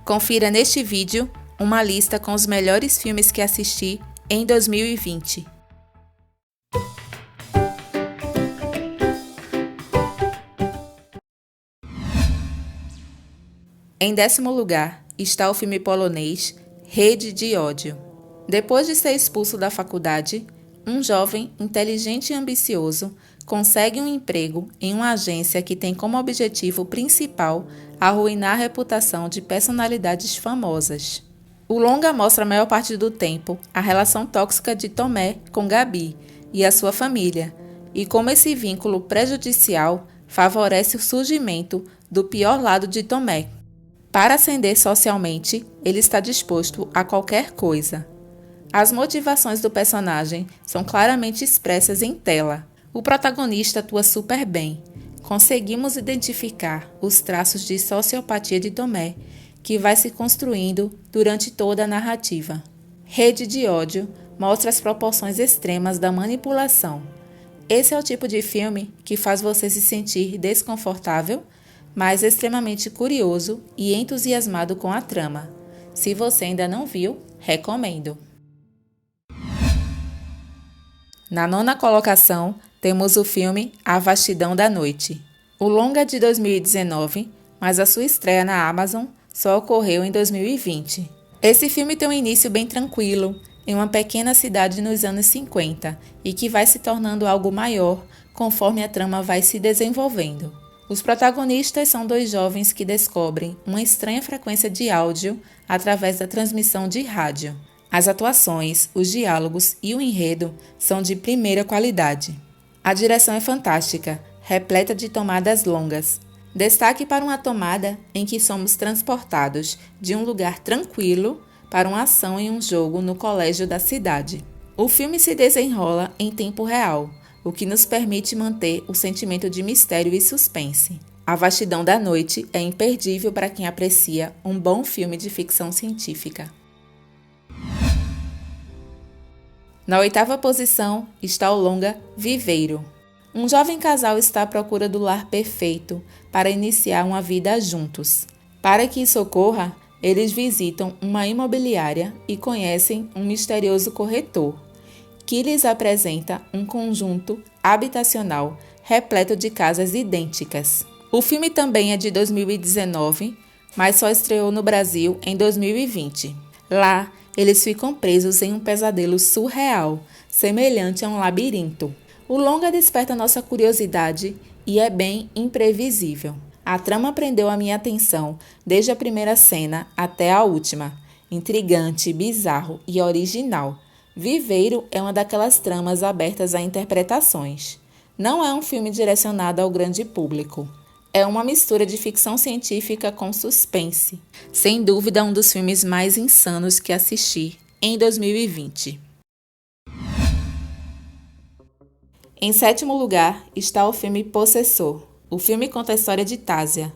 Confira neste vídeo uma lista com os melhores filmes que assisti em 2020. Em 10º lugar está o filme polonês Rede de Ódio. Depois de ser expulso da faculdade, um jovem inteligente e ambicioso consegue um emprego em uma agência que tem como objetivo principal arruinar a reputação de personalidades famosas. O longa mostra a maior parte do tempo a relação tóxica de Tomé com Gabi e a sua família, e como esse vínculo prejudicial favorece o surgimento do pior lado de Tomé. Para ascender socialmente, ele está disposto a qualquer coisa. As motivações do personagem são claramente expressas em tela. O protagonista atua super bem. Conseguimos identificar os traços de sociopatia de Tomé, que vai se construindo durante toda a narrativa. Rede de Ódio mostra as proporções extremas da manipulação. Esse é o tipo de filme que faz você se sentir desconfortável, mas extremamente curioso e entusiasmado com a trama. Se você ainda não viu, recomendo. Na 9ª colocação, temos o filme A Vastidão da Noite. O longa é de 2019, mas a sua estreia na Amazon só ocorreu em 2020. Esse filme tem um início bem tranquilo, em uma pequena cidade nos anos 50, e que vai se tornando algo maior conforme a trama vai se desenvolvendo. Os protagonistas são 2 jovens que descobrem uma estranha frequência de áudio através da transmissão de rádio. As atuações, os diálogos e o enredo são de primeira qualidade. A direção é fantástica, repleta de tomadas longas. Destaque para uma tomada em que somos transportados de um lugar tranquilo para uma ação em um jogo no colégio da cidade. O filme se desenrola em tempo real, o que nos permite manter o sentimento de mistério e suspense. A Vastidão da Noite é imperdível para quem aprecia um bom filme de ficção científica. Na 8ª posição está o longa Viveiro. Um jovem casal está à procura do lar perfeito para iniciar uma vida juntos. Para que isso ocorra, eles visitam uma imobiliária e conhecem um misterioso corretor, que lhes apresenta um conjunto habitacional repleto de casas idênticas. O filme também é de 2019, mas só estreou no Brasil em 2020. Lá, eles ficam presos em um pesadelo surreal, semelhante a um labirinto. O longa desperta nossa curiosidade e é bem imprevisível. A trama prendeu a minha atenção desde a primeira cena até a última. Intrigante, bizarro e original. Viveiro é uma daquelas tramas abertas a interpretações. Não é um filme direcionado ao grande público. É uma mistura de ficção científica com suspense. Sem dúvida, um dos filmes mais insanos que assisti em 2020. Em 7º lugar está o filme Possessor. O filme conta a história de Tásia,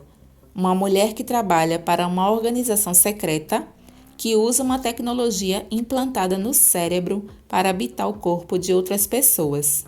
uma mulher que trabalha para uma organização secreta que usa uma tecnologia implantada no cérebro para habitar o corpo de outras pessoas.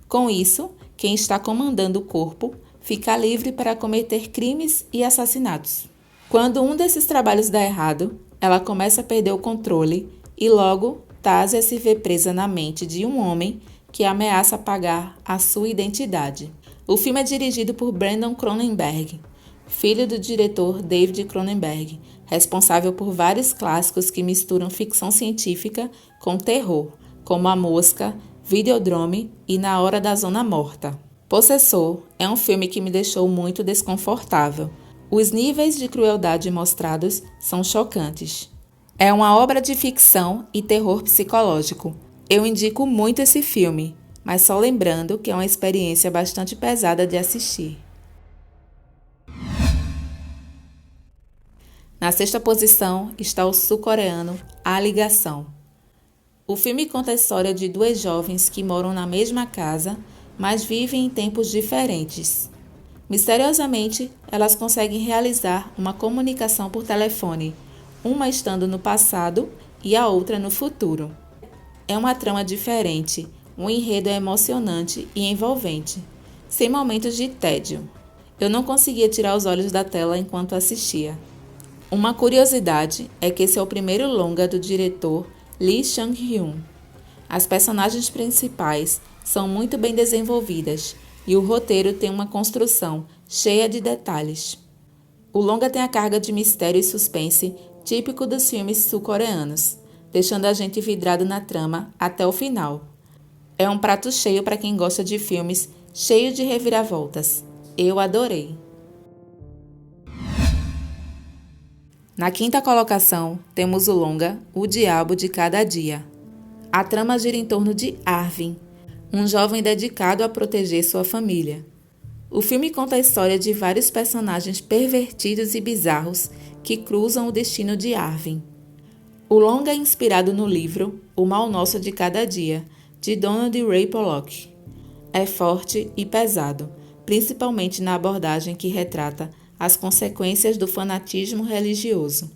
Com isso, quem está comandando o corpo fica livre para cometer crimes e assassinatos. Quando um desses trabalhos dá errado, ela começa a perder o controle e logo Tásia se vê presa na mente de um homem que ameaça apagar a sua identidade. O filme é dirigido por Brandon Cronenberg, filho do diretor David Cronenberg, responsável por vários clássicos que misturam ficção científica com terror, como A Mosca, Videodrome e Na Hora da Zona Morta. Possessor é um filme que me deixou muito desconfortável. Os níveis de crueldade mostrados são chocantes. É uma obra de ficção e terror psicológico. Eu indico muito esse filme, mas só lembrando que é uma experiência bastante pesada de assistir. Na 6ª posição está o sul-coreano A Ligação. O filme conta a história de 2 jovens que moram na mesma casa, mas vivem em tempos diferentes. Misteriosamente, elas conseguem realizar uma comunicação por telefone, uma estando no passado e a outra no futuro. É uma trama diferente, o enredo é emocionante e envolvente, sem momentos de tédio. Eu não conseguia tirar os olhos da tela enquanto assistia. Uma curiosidade é que esse é o primeiro longa do diretor Lee Chang-hyun. As personagens principais são muito bem desenvolvidas e o roteiro tem uma construção cheia de detalhes. O longa tem a carga de mistério e suspense típico dos filmes sul-coreanos, deixando a gente vidrado na trama até o final. É um prato cheio para quem gosta de filmes cheios de reviravoltas. Eu adorei! Na quinta colocação, temos o longa O Diabo de Cada Dia. A trama gira em torno de Arvin, um jovem dedicado a proteger sua família. O filme conta a história de vários personagens pervertidos e bizarros que cruzam o destino de Arvin. O longa é inspirado no livro O Mal Nosso de Cada Dia, de Donald Ray Pollock. É forte e pesado, principalmente na abordagem que retrata as consequências do fanatismo religioso.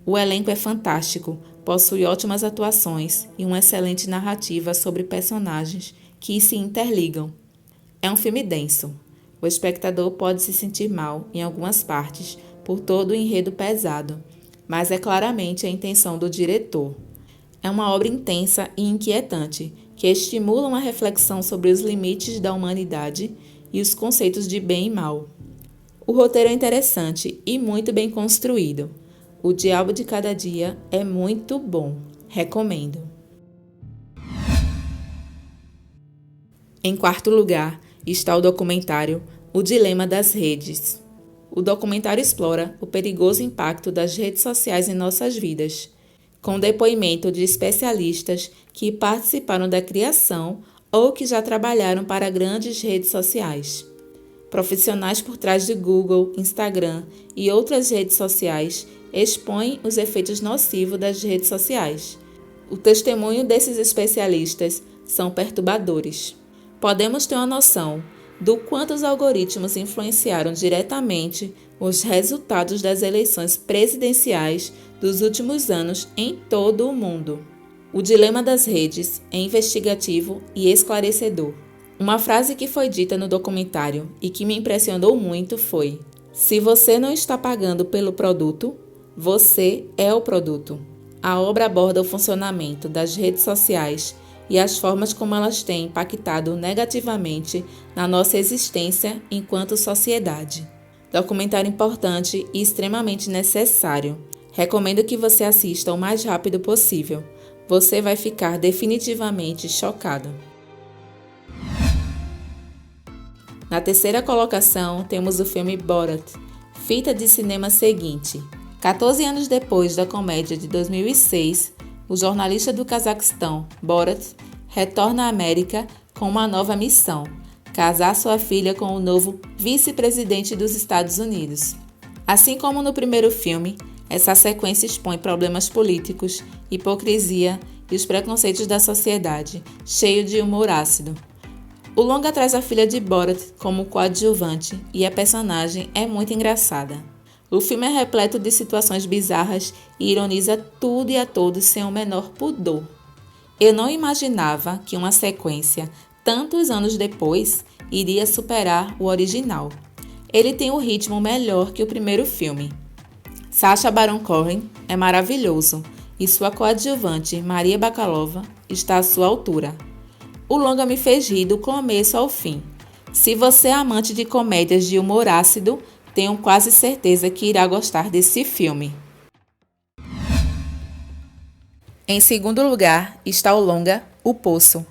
O elenco é fantástico, possui ótimas atuações e uma excelente narrativa sobre personagens que se interligam. É um filme denso. O espectador pode se sentir mal em algumas partes por todo o enredo pesado, mas é claramente a intenção do diretor. É uma obra intensa e inquietante que estimula uma reflexão sobre os limites da humanidade e os conceitos de bem e mal. O roteiro é interessante e muito bem construído. O Diabo de Cada Dia é muito bom. Recomendo. Em quarto lugar está o documentário O Dilema das Redes. O documentário explora o perigoso impacto das redes sociais em nossas vidas, com depoimento de especialistas que participaram da criação ou que já trabalharam para grandes redes sociais. Profissionais por trás de Google, Instagram e outras redes sociais expõem os efeitos nocivos das redes sociais. O testemunho desses especialistas são perturbadores. Podemos ter uma noção do quanto os algoritmos influenciaram diretamente os resultados das eleições presidenciais dos últimos anos em todo o mundo. O dilema das redes é investigativo e esclarecedor. Uma frase que foi dita no documentário e que me impressionou muito foi: "Se você não está pagando pelo produto, você é o produto." A obra aborda o funcionamento das redes sociais e as formas como elas têm impactado negativamente na nossa existência enquanto sociedade. Documentário importante e extremamente necessário. Recomendo que você assista o mais rápido possível. Você vai ficar definitivamente chocado. Na terceira colocação, temos o filme Borat, fita de cinema seguinte. 14 anos depois da comédia de 2006, o jornalista do Cazaquistão, Borat, retorna à América com uma nova missão: casar sua filha com o novo vice-presidente dos Estados Unidos. Assim como no primeiro filme, essa sequência expõe problemas políticos, hipocrisia e os preconceitos da sociedade, cheio de humor ácido. O longa traz a filha de Borat como coadjuvante e a personagem é muito engraçada. O filme é repleto de situações bizarras e ironiza tudo e a todos sem o menor pudor. Eu não imaginava que uma sequência, tantos anos depois, iria superar o original. Ele tem um ritmo melhor que o primeiro filme. Sacha Baron Cohen é maravilhoso e sua coadjuvante, Maria Bakalova, está à sua altura. O longa me fez rir do começo ao fim. Se você é amante de comédias de humor ácido, tenho quase certeza que irá gostar desse filme. Em segundo lugar está o longa O Poço.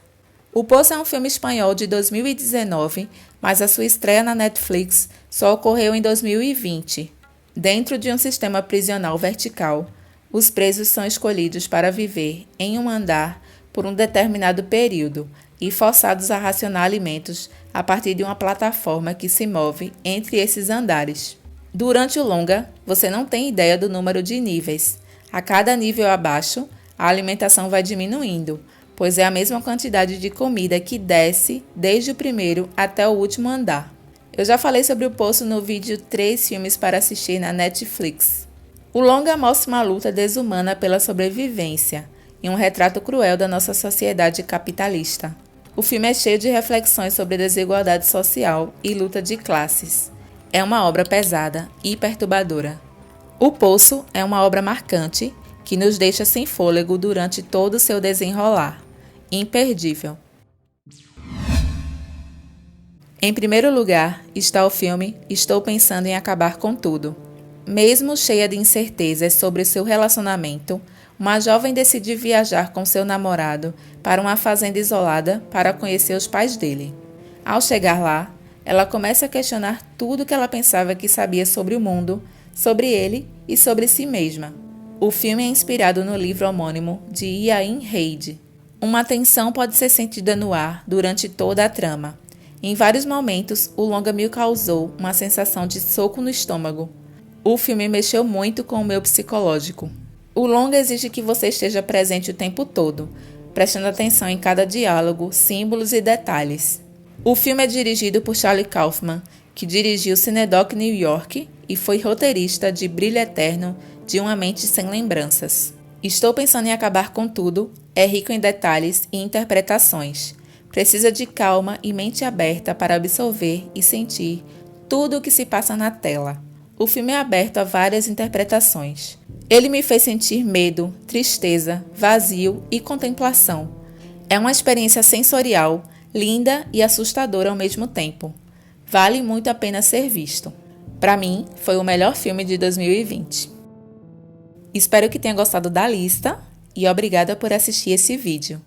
O Poço é um filme espanhol de 2019, mas a sua estreia na Netflix só ocorreu em 2020. Dentro de um sistema prisional vertical, os presos são escolhidos para viver em um andar por um determinado período e forçados a racionar alimentos a partir de uma plataforma que se move entre esses andares. Durante o longa, você não tem ideia do número de níveis. A cada nível abaixo, a alimentação vai diminuindo, pois é a mesma quantidade de comida que desce desde o primeiro até o último andar. Eu já falei sobre o Poço no vídeo 3 filmes para assistir na Netflix. O longa mostra uma luta desumana pela sobrevivência e um retrato cruel da nossa sociedade capitalista. O filme é cheio de reflexões sobre desigualdade social e luta de classes. É uma obra pesada e perturbadora. O Poço é uma obra marcante que nos deixa sem fôlego durante todo o seu desenrolar. Imperdível. Em primeiro lugar está o filme Estou Pensando em Acabar com Tudo. Mesmo cheia de incertezas sobre seu relacionamento, uma jovem decide viajar com seu namorado para uma fazenda isolada para conhecer os pais dele. Ao chegar lá, ela começa a questionar tudo que ela pensava que sabia sobre o mundo, sobre ele e sobre si mesma. O filme é inspirado no livro homônimo de Iain Reid. Uma tensão pode ser sentida no ar durante toda a trama. Em vários momentos, o longa me causou uma sensação de soco no estômago. O filme mexeu muito com o meu psicológico. O longa exige que você esteja presente o tempo todo, prestando atenção em cada diálogo, símbolos e detalhes. O filme é dirigido por Charlie Kaufman, que dirigiu Cinedoc New York e foi roteirista de Brilho Eterno de Uma Mente Sem Lembranças. Estou Pensando em Acabar com Tudo é rico em detalhes e interpretações. Precisa de calma e mente aberta para absorver e sentir tudo o que se passa na tela. O filme é aberto a várias interpretações. Ele me fez sentir medo, tristeza, vazio e contemplação. É uma experiência sensorial, linda e assustadora ao mesmo tempo. Vale muito a pena ser visto. Para mim, foi o melhor filme de 2020. Espero que tenha gostado da lista e obrigada por assistir esse vídeo.